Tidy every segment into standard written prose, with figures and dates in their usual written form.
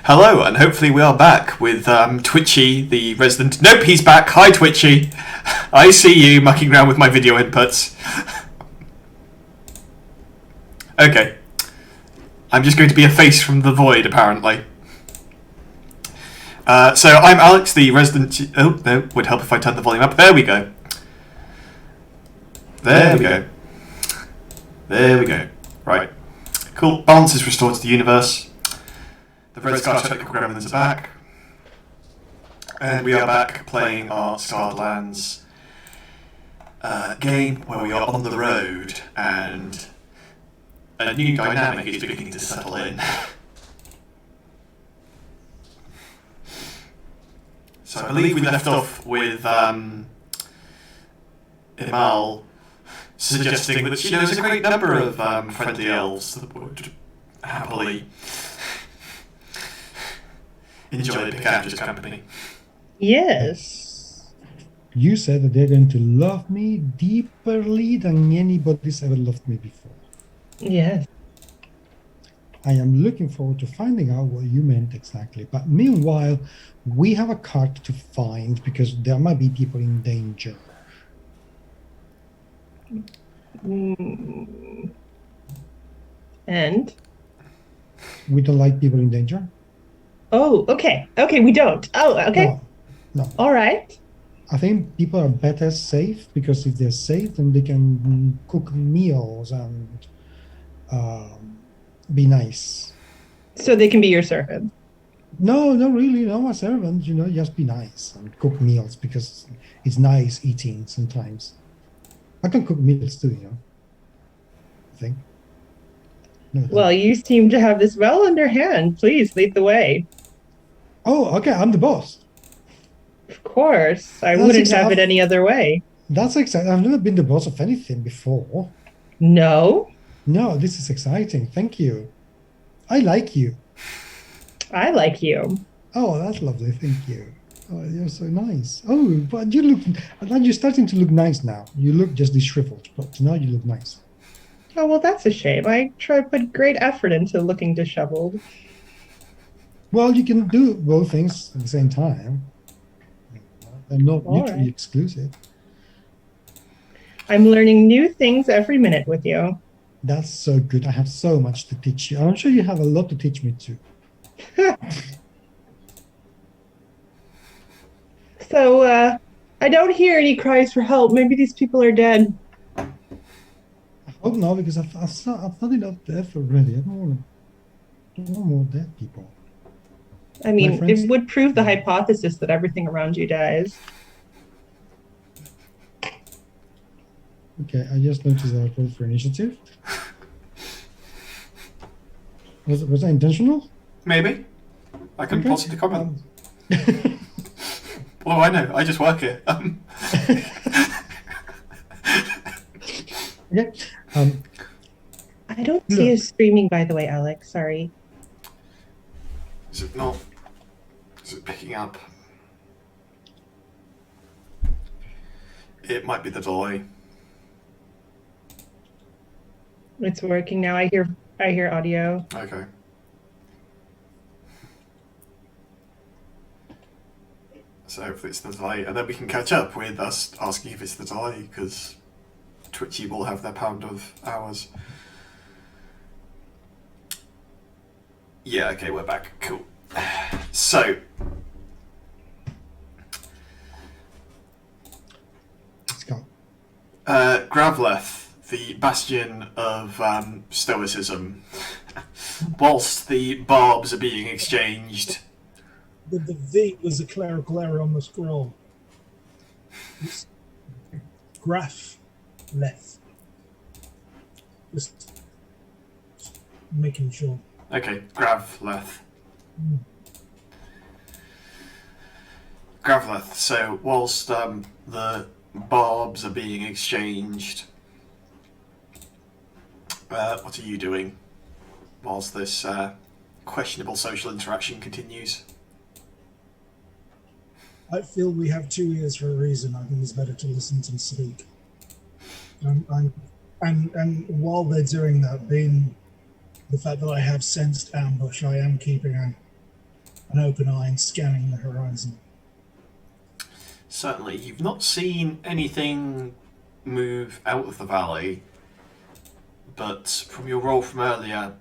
Hello, and hopefully we are back with Twitchy, the resident... Nope, he's back. Hi, Twitchy. I see you mucking around with my video inputs. Okay. I'm just going to be a face from the void, apparently. So I'm Alex, the resident... Oh, no, would help if I turned the volume up. There we go. There we go. There we go. Right. Cool. Balance is restored to the universe. The Red Scar technical gremlins are back. And we are back playing our Scarred Lands game where we are on the road and a new dynamic is beginning to settle in. So I believe we left off with Imal suggesting that there's a great number of friendly elves that would happily enjoy Pecan's company. Yes. You said that they're going to love me deeperly than anybody's ever loved me before. Yes. I am looking forward to finding out what you meant exactly. But meanwhile, we have a cart to find because there might be people in danger. And? We don't like people in danger? Oh, okay. Okay, we don't. Oh, okay. No. All right. I think people are better safe because if they're safe, then they can cook meals and be nice. So they can be your servant? No, not really. No, a servant, just be nice and cook meals because it's nice eating sometimes. I can cook meals too, I think. No, well, you seem to have this well underhand. Please lead the way. Oh, okay. I'm the boss. Of course. I wouldn't have it any other way. That's exciting. I've never been the boss of anything before. No? No, this is exciting. Thank you. I like you. I like you. Oh, that's lovely. Thank you. Oh, you're so nice. Oh, but you're starting to look nice now. You look just disheveled, but now you look nice. Oh, well, that's a shame. I try to put great effort into looking disheveled. Well, you can do both things at the same time. They're not mutually exclusive. I'm learning new things every minute with you. That's so good. I have so much to teach you. I'm sure you have a lot to teach me too. So, I don't hear any cries for help. Maybe these people are dead. I hope not, because I've not enough death already. I don't want more dead people. I mean, it would prove the hypothesis that everything around you dies. Okay, I just noticed that I rolled for initiative. Was that intentional? Maybe. I can possibly comment. Well, I know. I just work here. Okay. I don't see you streaming, by the way, Alex. Sorry. Is it not? Is it picking up? It might be the delay. It's working now. I hear audio. Okay. So hopefully it's the delay, and then we can catch up with us asking if it's the delay, because Twitchy will have their pound of hours. Yeah, okay, we're back. Cool. So, let's go. Gravleth, the Bastion of Stoicism. Whilst the barbs are being exchanged. The V was a clerical error on the scroll. It's graph left. Just making sure. Okay, Gravleth. Gravleth. So whilst the barbs are being exchanged, what are you doing whilst this questionable social interaction continues? I feel we have two ears for a reason. I think it's better to listen to speak. And while they're doing that, being the fact that I have sensed ambush, I am keeping an open eye and scanning the horizon. Certainly, you've not seen anything move out of the valley, but from your roll from earlier,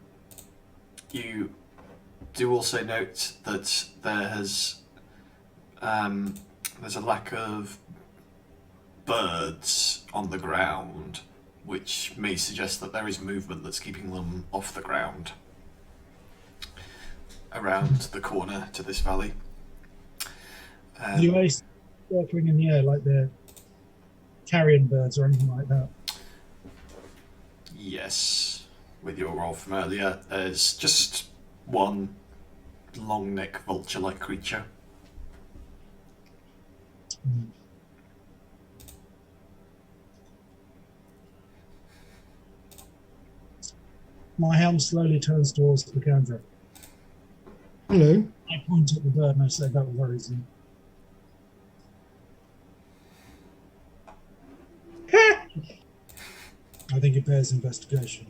you do also note that there's a lack of birds on the ground, which may suggest that there is movement that's keeping them off the ground around the corner to this valley. Do I see circling in the air like they're carrion birds or anything like that? Yes, with your roll from earlier, there's just one long neck vulture-like creature. My helm slowly turns towards the Pecan. Hello. I point at the bird and I say, that worries me. I think it bears investigation.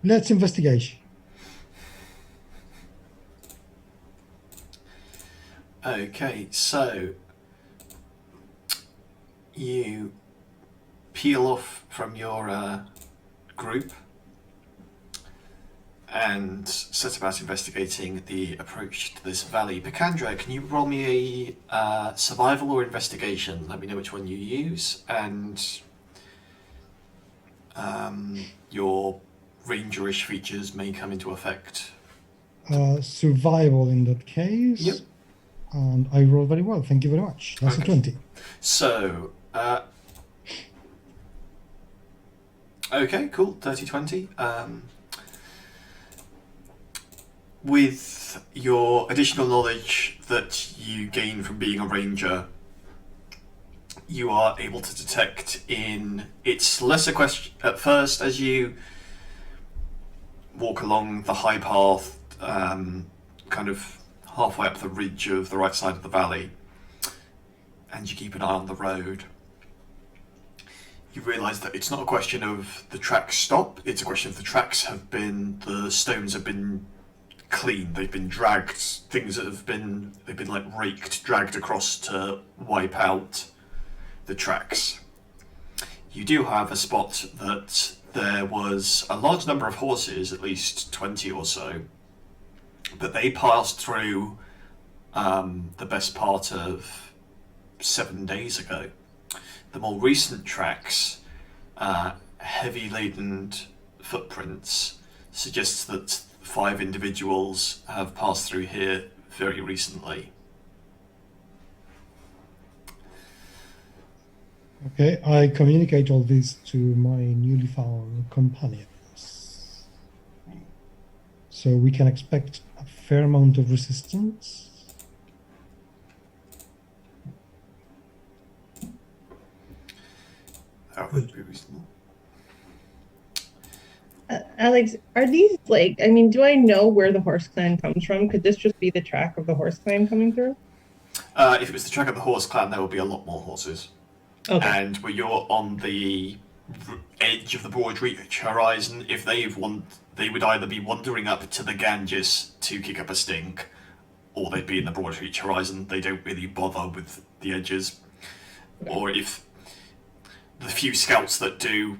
Let's investigation. Okay, so you peel off from your group and set about investigating the approach to this valley. Picandra, can you roll me a survival or investigation? Let me know which one you use, and your rangerish features may come into effect. Survival in that case. Yep. And I rolled very well. Thank you very much. That's Okay. a 20. So, okay, cool, 30-20. With your additional knowledge that you gain from being a ranger, you are able to detect it's less a question at first as you walk along the high path, kind of halfway up the ridge of the right side of the valley, and you keep an eye on the road. You realise that it's not a question of the tracks stop, it's a question of the stones have been cleaned, they've been dragged, they've been like raked, dragged across to wipe out the tracks. You do have a spot that there was a large number of horses, at least 20 or so, but they passed through the best part of 7 days ago. The more recent tracks, heavy laden footprints, suggests that 5 individuals have passed through here very recently. Okay, I communicate all this to my newly found companions. So we can expect a fair amount of resistance. That would be reasonable. Alex, are these like, I mean, do I know where the horse clan comes from? Could this just be the track of the horse clan coming through? If it was the track of the horse clan, there would be a lot more horses. Okay. And where you're on the edge of the broad reach horizon, if they would either be wandering up to the Ganges to kick up a stink, or they'd be in the broad reach horizon. They don't really bother with the edges. Okay. Or if the few scouts that do,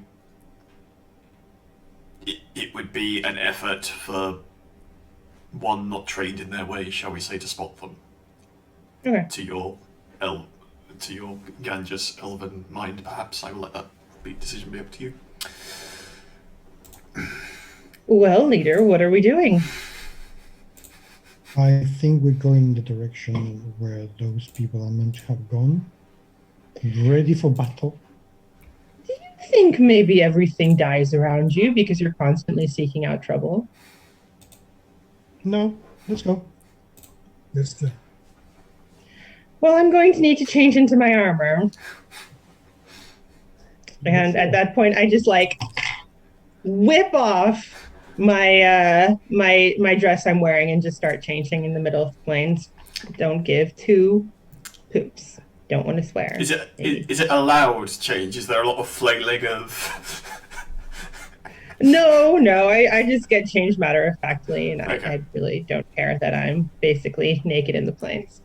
it would be an effort for one not trained in their way, shall we say, to spot them. Okay. To your Ganges elven mind, perhaps. I will let that decision be up to you. Well, leader, what are we doing? I think we're going in the direction where those people are meant to have gone. Ready for battle. Do you think maybe everything dies around you because you're constantly seeking out trouble? No, let's go. Yes, the Well, I'm going to need to change into my armor. And at that point, I just like whip off my my dress I'm wearing and just start changing in the middle of the plains. Don't give two poops. Don't want to swear. Is it a loud change? Is there a lot of flailing of... No, I just get changed matter of factly, and Okay. I really don't care that I'm basically naked in the plains.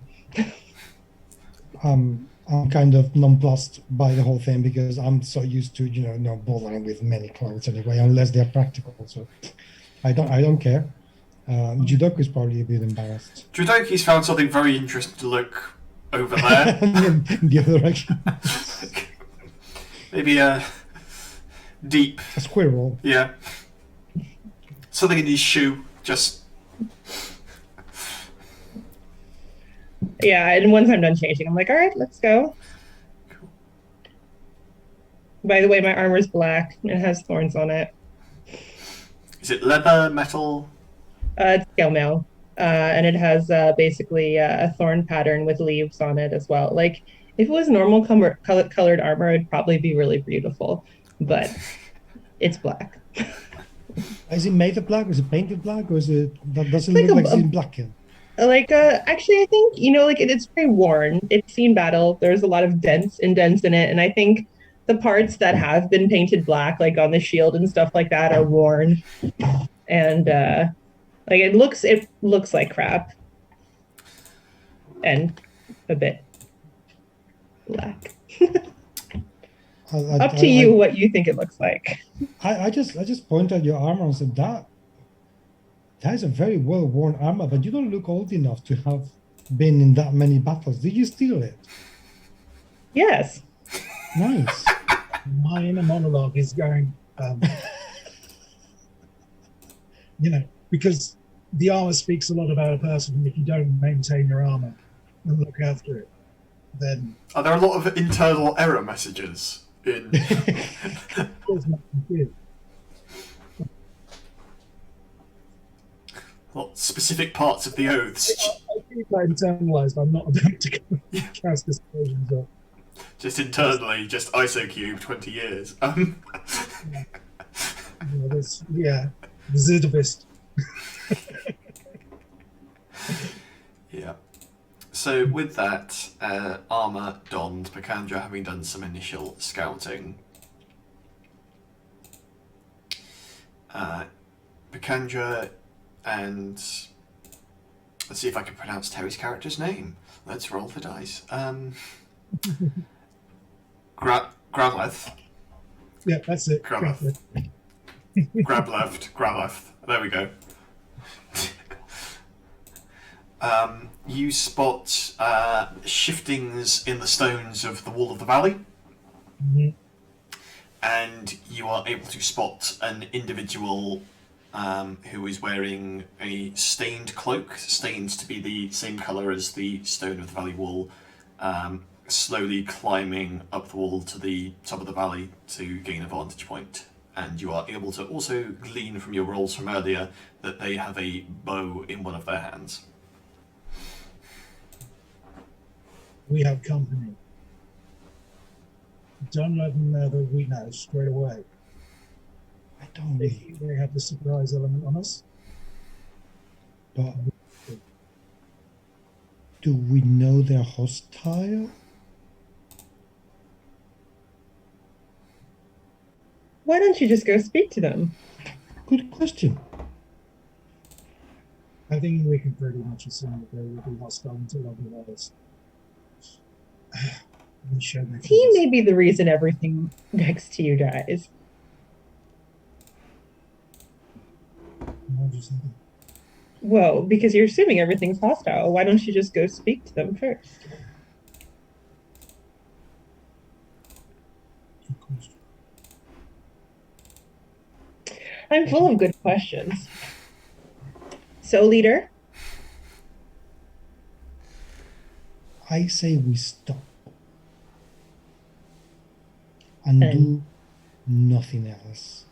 I'm kind of nonplussed by the whole thing because I'm so used to, not bothering with many clothes anyway, unless they're practical. So I don't care. Judoku is probably a bit embarrassed. Judoki's found something very interesting to look over there. in the other direction. Maybe a deep, A squirrel. yeah. Something in his shoe, just... Yeah, and once I'm done changing, I'm like, all right, let's go. Cool. By the way, my armor's black. It has thorns on it. Is it leather, metal? It's scale mail. And it has basically a thorn pattern with leaves on it as well. Like, if it was normal colored armor, it'd probably be really beautiful. But it's black. Is it made of black? Is it painted black? Or is it does it It's look like like it's in black? Like, actually, I think, like it's pretty worn. It's seen battle. There's a lot of dents in it. And I think the parts that have been painted black, like on the shield and stuff like that, are worn. And, like, it looks like crap. And a bit black. Up to you what you think it looks like. I just pointed at your armor and said that is a very well worn armor, but you don't look old enough to have been in that many battles. Did you steal it? Yes. Nice. My inner monologue is going, because the armor speaks a lot about a person, and if you don't maintain your armor and look after it, then Are there a lot of internal error messages in... there's nothing to do. What specific parts of the oaths? I think I internalized. I'm not about to cast dispersions up. Just internally, just ISO cube 20 years. Recidivist. Yeah. So with that, armour donned, Pekandra having done some initial scouting. Pekandra and... Let's see if I can pronounce Terry's character's name. Let's roll the dice. Grableth. Yeah, that's it. Grableth. Grableth. There we go. You spot shiftings in the stones of the wall of the valley. Mm-hmm. And you are able to spot an individual who is wearing a stained cloak, stained to be the same colour as the stone of the valley wall, slowly climbing up the wall to the top of the valley to gain a vantage point. And you are able to also glean from your rolls from earlier that they have a bow in one of their hands. We have company. Don't let them know that we know straight away. I don't They really. think they have the surprise element on us. But do we know they're hostile? Why don't you just go speak to them? Good question. I think we can pretty much assume that they will be hostile until otherwise. We show their He colours. may be the reason everything next to you dies. I'm just thinking, Whoa, because you're assuming everything's hostile. Why don't you just go speak to them first? good question. I'm full of good questions. So, leader, I say we stop and And- do nothing else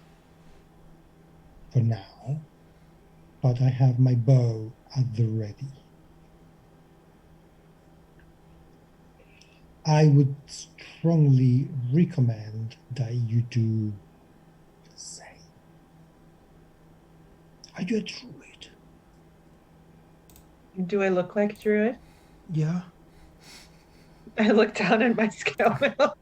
for now. But I have my bow at the ready. I would strongly recommend that you do the same. Are you a druid? do I look like a druid? Yeah. I look down at my scale mail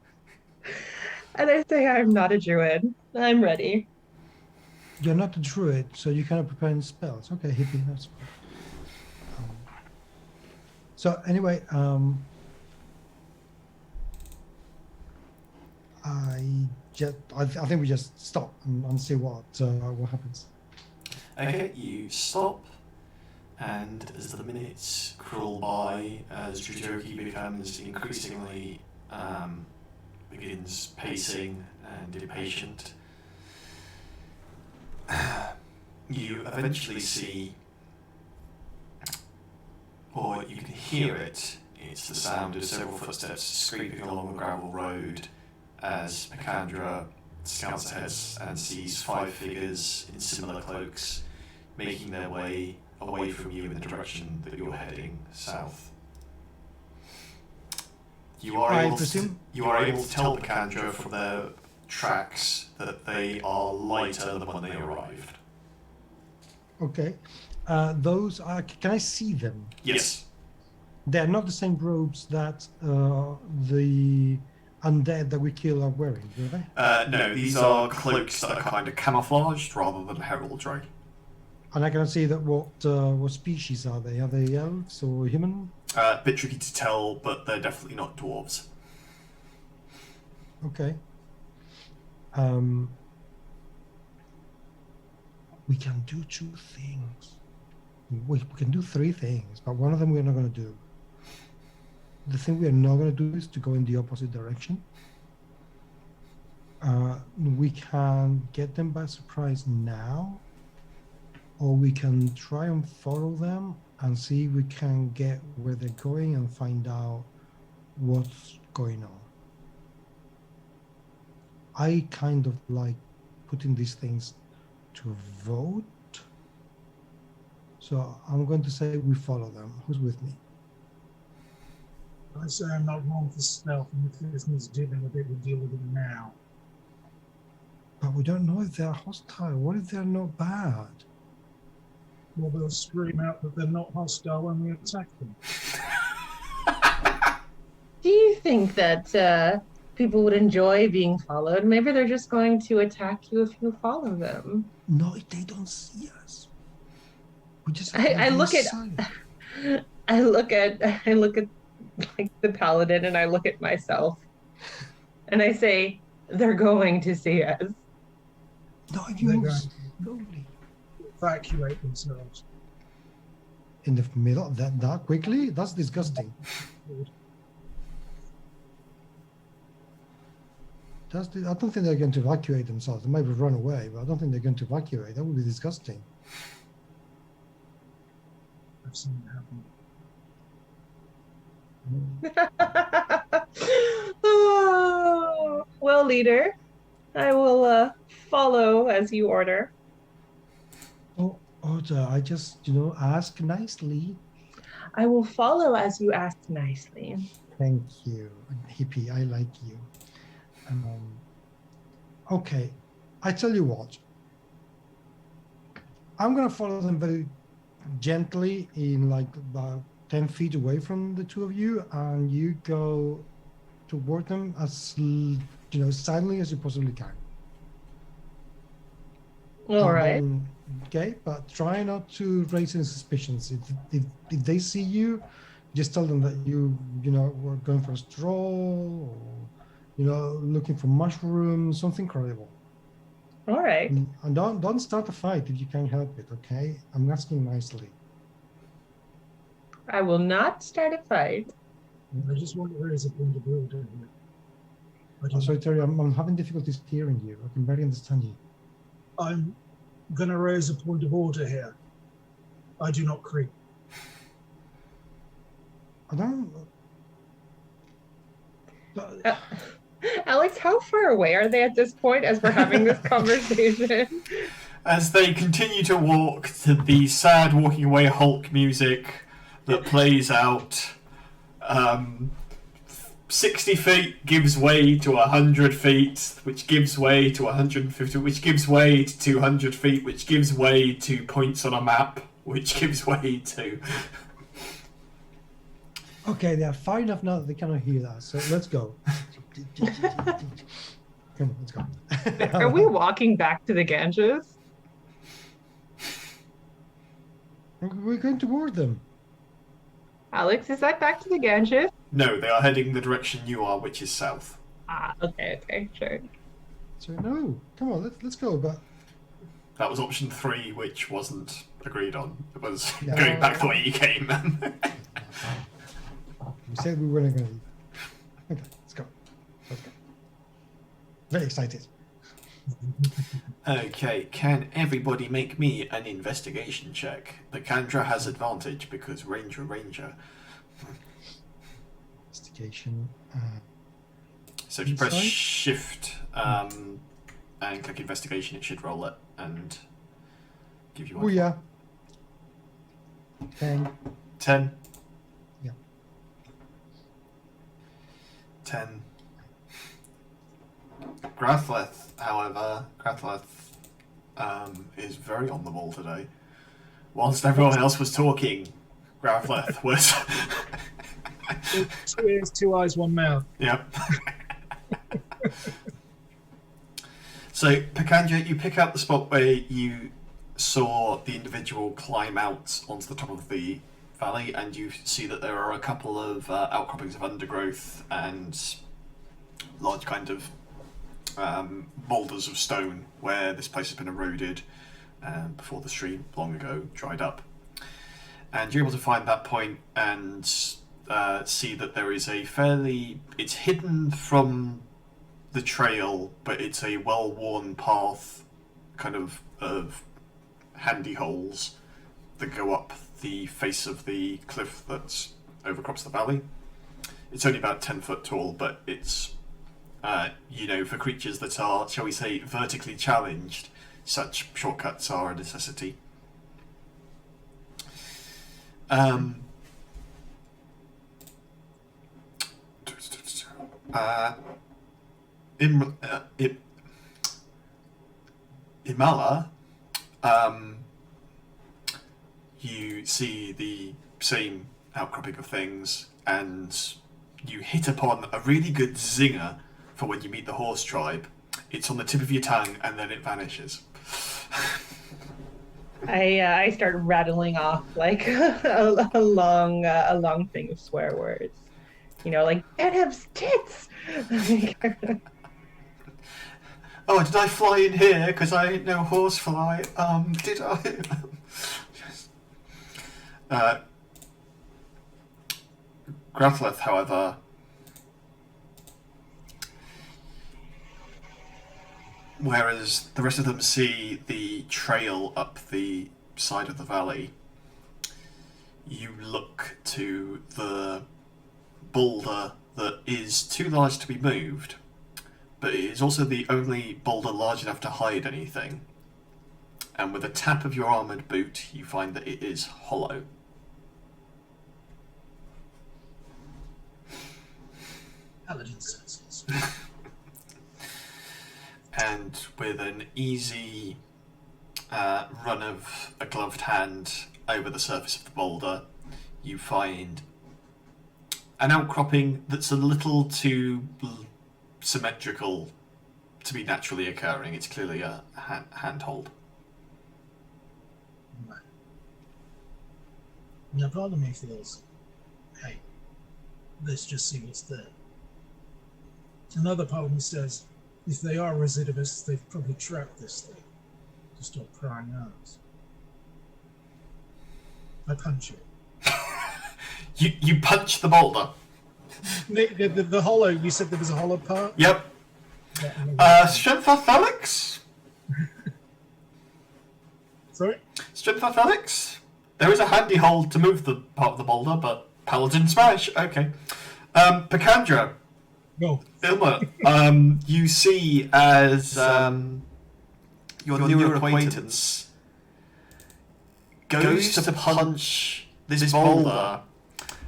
and I say I'm not a druid. I'm ready. You're not a druid, so you cannot prepare any spells. Okay, hippie, that's fine. So anyway, I think we just stop and see what happens. Okay, you stop, and as the minutes crawl by, as Jujoki becomes increasingly begins pacing and impatient, you eventually see, or you can hear it. It's the sound of several footsteps scraping along the gravel road as Pecandra scouts ahead and sees 5 figures in similar cloaks making their way away from you in the direction that you're heading south. You are able to tell Pecandra from their tracks that they are lighter than when they arrived. Okay. Those are... Can I see them? Yes. They're not the same robes that the undead that we kill are wearing, do they? No, these are cloaks that are kind of camouflaged rather than heraldry. And I can see that what species are they? Are they elves or human? A bit tricky to tell, but they're definitely not dwarves. Okay. We can do 2 things. We can do 3 things, but one of them we're not going to do. The thing we are not going to do is to go in the opposite direction. We can get them by surprise now, or we can try and follow them and see if we can get where they're going and find out what's going on. I kind of like putting these things to vote. So I'm going to say we follow them. Who's with me? I say I'm not wrong for stealth, and if this needs dealing with it, we'll deal with it now. But we don't know if they're hostile. What if they're not bad? Well, they'll scream out that they're not hostile when we attack them. Do you think that people would enjoy being followed? Maybe they're just going to attack you if you follow them. No, they don't see us. We just I look at like the paladin, and I look at myself, and I say, "They're going to see us." No, you move slowly. Evacuate themselves. In the middle, that quickly? That's disgusting. I don't think they're going to evacuate themselves. They might run away, but I don't think they're going to evacuate. That would be disgusting. I've seen it happen. Oh, well, leader, I will follow as you order. Oh, Order, I just, ask nicely. I will follow as you ask nicely. Thank you, hippie. I like you. Okay, I tell you what. I'm gonna follow them very gently in like about 10 feet away from the 2 of you, and you go toward them as silently as you possibly can. All right. Okay, but try not to raise any suspicions. If they see you, just tell them that we're going for a stroll, or looking for mushrooms, something credible. All right. And don't start a fight if you can't help it. Okay, I'm asking nicely. I will not start a fight. I just want to raise a point of order here. I'm sorry, Terry, I'm having difficulties hearing you. I can barely understand you. I'm going to raise a point of order here. I do not creep. I don't... Alex, how far away are they at this point as we're having this conversation? As they continue to walk to the sad walking away Hulk music that plays out, 60 feet gives way to 100 feet, which gives way to 150, which gives way to 200 feet, which gives way to points on a map, which gives way to... Okay, they are far enough now that they cannot hear us, so let's go. Come on, let's go. Are we walking back to the Ganges? We're going toward them. Alex, is that back to the GAN shift? No, they are heading the direction you are, which is south. Ah, okay, sure. So no, come on, let's go. But That was option 3, which wasn't agreed on. It was Yeah. going back the way you came. we said we weren't going to leave. Okay, let's go. Let's go. Very excited. Okay, can everybody make me an investigation check? The Candra has advantage because Ranger. Investigation. So if you press Inside? Shift and click investigation, it should roll it and give you Oh one. yeah. 10. 10. Yeah. 10. Grathleth, however, is very on the ball today. Whilst everyone else was talking, Grathleth was... 2 ears, 2 eyes, 1 mouth. Yep. So, Pecan, you pick out the spot where you saw the individual climb out onto the top of the valley, and you see that there are a couple of outcroppings of undergrowth and large kind of boulders of stone where this place has been eroded before the stream long ago dried up. And you're able to find that point and see that there is a fairly... It's hidden from the trail, but it's a well-worn path kind of handy holes that go up the face of the cliff that overcrops the valley. It's only about 10 foot tall, but it's, for creatures that are, shall we say, vertically challenged, such shortcuts are a necessity. Imala, you see the same outcropping of things, and you hit upon a really good zinger for when you meet the horse tribe. It's on the tip of your tongue, and then it vanishes. I start rattling off like a long thing of swear words. Like Edeb's tits. Oh, did I fly in here? Because I ain't no horsefly. Did I? Grathleth, however, whereas the rest of them see the trail up the side of the valley, you look to the boulder that is too large to be moved, but it is also the only boulder large enough to hide anything. And with a tap of your armoured boot, you find that it is hollow. Paladin senses. And with an easy run of a gloved hand over the surface of the boulder, you find an outcropping that's a little too symmetrical to be naturally occurring. It's clearly a handhold. Right. Now, part of me feels, hey, let's just see what's there. Another part of me says, if they are recidivists, they've probably trapped this thing to stop prying out. I punch it. You punch the boulder. The hollow, you said there was a hollow part? Yep. Strength athletics? Sorry? Strength athletics? There is a handy hold to move the part of the boulder, but Paladin Smash, okay. Picandra. No. Ilma, you see as your new acquaintance goes to punch this boulder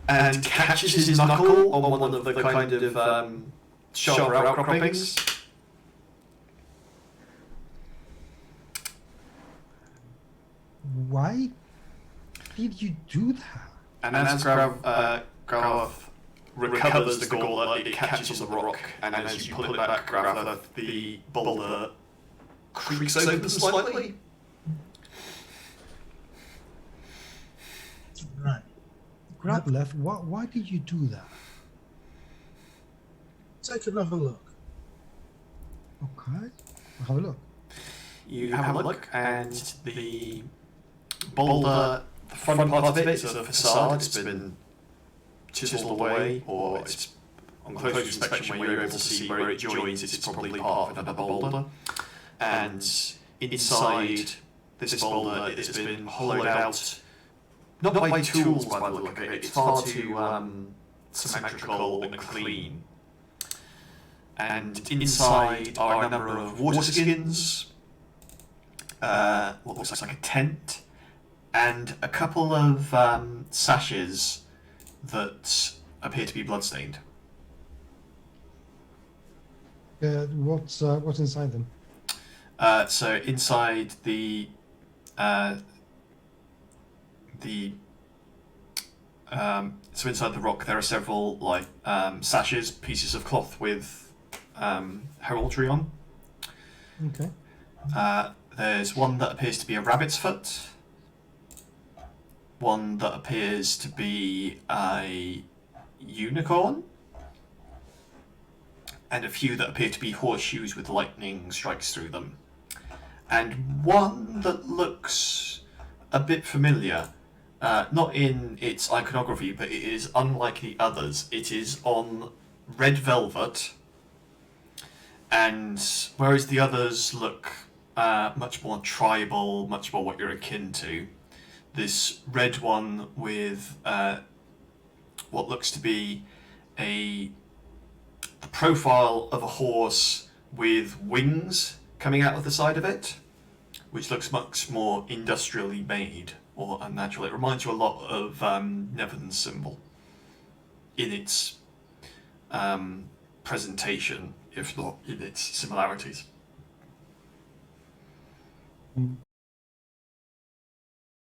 and catches his knuckle on one of the kind of sharper outcroppings. Why did you do that? And as Garth recovers the gauntlet, it catches on the rock, and as you pull it back, Garth, the boulder creaks open slightly. crap left. Why did you do that? Take another look. Okay, I'll have a look. You have a look, and the boulder, the front part of it is a facade. It's been chiseled away, or it's on closer inspection where you're able to see where it joins. It's probably part of another boulder. And inside this boulder, it has been hollowed out, not by tools by the look of it. It's far too symmetrical and clean. And inside are a number of water skins, what looks like a tent, and a couple of sashes that appear to be bloodstained. What's inside them? So inside so inside the rock there are several sashes, pieces of cloth with heraldry on. Okay. There's one that appears to be a rabbit's foot, one that appears to be a unicorn, and a few that appear to be horseshoes with lightning strikes through them. And one that looks a bit familiar, not in its iconography, but it is unlike the others. It is on red velvet, and whereas the others look much more tribal, much more what you're akin to, this red one with what looks to be the profile of a horse with wings coming out of the side of it, which looks much more industrially made or unnatural. It reminds you a lot of Netherlands symbol in its presentation, if not in its similarities.